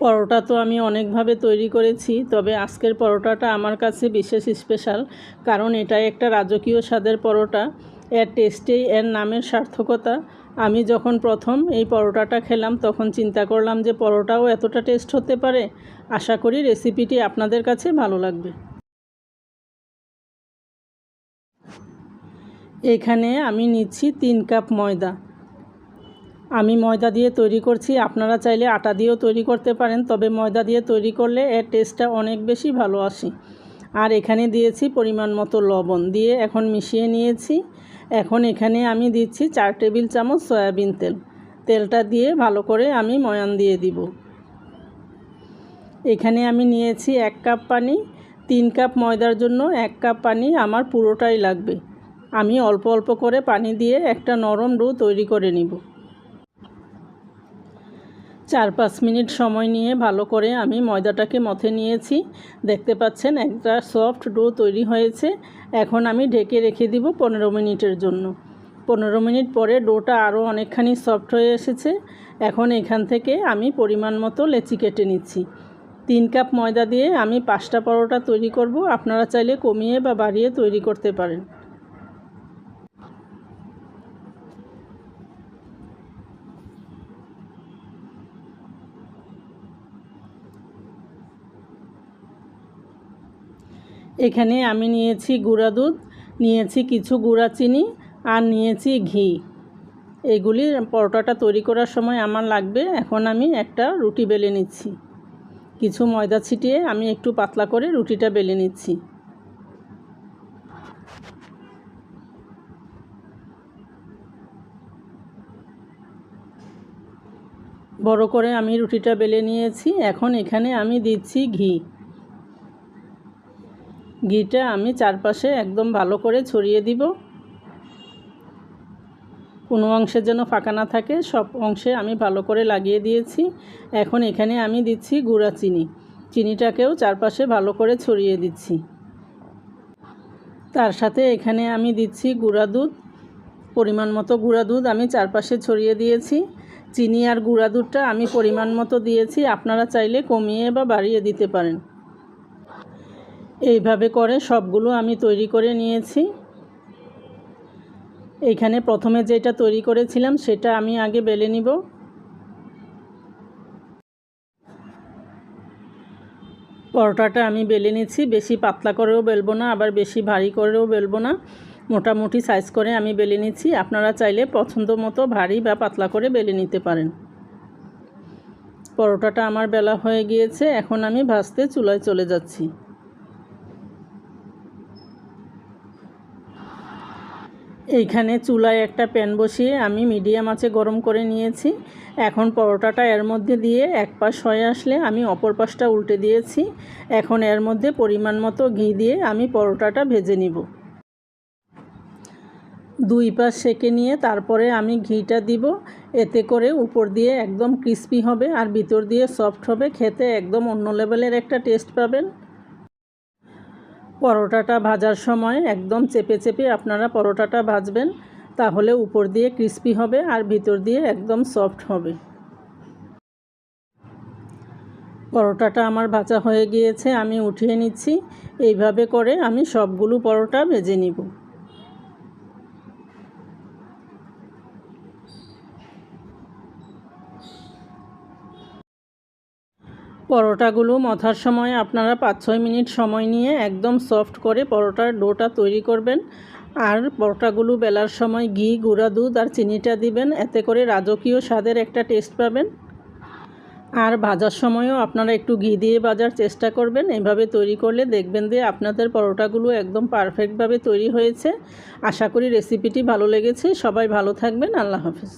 পরোটা তো আমি অনেকভাবে তৈরি করেছি, তবে আজকের পরোটাটা আমার কাছে বিশেষ স্পেশাল, কারণ এটা একটা রাজকীয় স্বাদের পরোটা। এর টেস্টেই এর নামের সার্থকতা। আমি যখন প্রথম এই পরোটাটা খেলাম তখন চিন্তা করলাম যে পরোটাও এতটা টেস্ট হতে পারে। আশা করি রেসিপিটি আপনাদের কাছে ভালো লাগবে। এখানে আমি নিচ্ছি 3 কাপ ময়দা। আমি ময়দা দিয়ে তৈরি করছি, আপনারা চাইলে আটা দিয়েও তৈরি করতে পারেন, তবে ময়দা দিয়ে তৈরি করলে এর টেস্টটা অনেক বেশি ভালো আসে। আর এখানে দিয়েছি পরিমাণ মতো লবণ, দিয়ে এখন মিশিয়ে নিয়েছি। এখন এখানে আমি দিচ্ছি 4 টেবিল চামচ সয়াবিন তেল। তেলটা দিয়ে ভালো করে আমি ময়ান দিয়ে দিব। এখানে আমি নিয়েছি 1 কাপ পানি। 3 কাপ ময়দার জন্য 1 কাপ পানি আমার পুরোটাই লাগবে। আমি অল্প অল্প করে পানি দিয়ে একটা নরম ডো তৈরি করে নিব। 4-5 মিনিট সময় নিয়ে ভালো করে আমি ময়দাটাকে মথে নিয়েছি। দেখতে পাচ্ছেন একটা সফট ডো তৈরি হয়েছে। এখন আমি ঢেকে রেখে দিব 15 মিনিটের জন্য। 15 মিনিট পরে ডোটা আরও অনেকখানি সফট হয়ে এসেছে। এখন এখান থেকে আমি পরিমাণ মতো লেচি কেটে নিচ্ছি। 3 কাপ ময়দা দিয়ে আমি 5টা পরোটা তৈরি করব। আপনারা চাইলে কমিয়ে বা বাড়িয়ে তৈরি করতে পারেন। এখানে আমি নিয়েছি গুঁড়া দুধ, নিয়েছি কিছু গুঁড়া চিনি, আর নিয়েছি ঘি। এগুলি পরোটাটা তৈরি করার সময় আমার লাগবে। এখন আমি একটা রুটি বেলে নিচ্ছি। কিছু ময়দা ছিটিয়ে আমি একটু পাতলা করে রুটিটা বেলে নিচ্ছি। বড় করে আমি রুটিটা বেলে নিয়েছি। এখন এখানে আমি দিচ্ছি ঘি। ঘিটা আমি চারপাশে একদম ভালো করে ছড়িয়ে দিব। কোনো অংশে যেন ফাঁকা না থাকে, সব অংশে আমি ভালো করে লাগিয়ে দিয়েছি। এখন এখানে আমি দিচ্ছি গুঁড়া চিনি। চিনিটাকেও চারপাশে ভালো করে ছড়িয়ে দিচ্ছি। তার সাথে এখানে আমি দিচ্ছি গুঁড়া দুধ। পরিমাণ মতো গুঁড়া দুধ আমি চারপাশে ছড়িয়ে দিয়েছি। চিনি আর গুঁড়া দুধটা আমি পরিমাণ মতো দিয়েছি, আপনারা চাইলে কমিয়ে বা বাড়িয়ে দিতে পারেন। এইভাবে করে সবগুলো আমি তৈরি করে নিয়েছি। এইখানে প্রথমে যেটা তৈরি করেছিলাম সেটা আমি আগে বেলে নিব। পরোটাটা আমি বেলে নিচ্ছি। বেশি পাতলা করেও বেলবো না, আবার বেশি ভারী করেও বেলবো না। মোটামুটি সাইজ করে আমি বেলে নিচ্ছি। আপনারা চাইলে পছন্দ মতো ভারী বা পাতলা করে বেলে নিতে পারেন। পরোটাটা আমার বেলা হয়ে গিয়েছে। এখন আমি ভাজতে চুলায় চলে যাচ্ছি। এইখানে চুলায় একটা প্যান বসিয়ে আমি মিডিয়াম আঁচে গরম করে নিয়েছি। এখন পরোটাটা এর মধ্যে দিয়ে এক পাশ হয়ে আসলে আমি অপর পাশটা উল্টে দিয়েছি। এখন এর মধ্যে পরিমাণ মতো ঘি দিয়ে আমি পরোটাটা ভেজে নিব। 2 পাশ সেঁকে নিয়ে তারপরে আমি ঘিটা দিব। এতে করে উপর দিয়ে একদম ক্রিস্পি হবে আর ভিতর দিয়ে সফট হবে। খেতে একদম অন্য লেভেলের একটা টেস্ট পাবেন। পরোটাটা ভাজার সময় একদম চেপে চেপে আপনারা পরোটাটা ভাজবেন, তাহলে উপর দিয়ে ক্রিস্পি হবে আর ভিতর দিয়ে একদম সফট হবে। পরোটাটা আমার ভাজা হয়ে গিয়েছে, আমি উঠিয়ে নিচ্ছি। এইভাবে করে আমি সবগুলো পরোটা ভেজে নিব। পরোটাগুলো মথার সময় আপনারা 5-6 মিনিট সময় নিয়ে একদম সফট করে পরোটার ডোটা তৈরি করবেন। আর পরোটাগুলো বেলার সময় ঘি, গুঁড়া দুধ আর চিনিটা দিবেন। এতে করে রাজকীয় স্বাদের একটা টেস্ট পাবেন। আর ভাজার সময়ও আপনারা একটু ঘি দিয়ে ভাজার চেষ্টা করবেন। এভাবে তৈরি করলে দেখবেন যে আপনাদের পরোটাগুলো একদম পারফেক্টভাবে তৈরি হয়েছে। আশা করি রেসিপিটি ভালো লেগেছে। সবাই ভালো থাকবেন। আল্লাহ হাফেজ।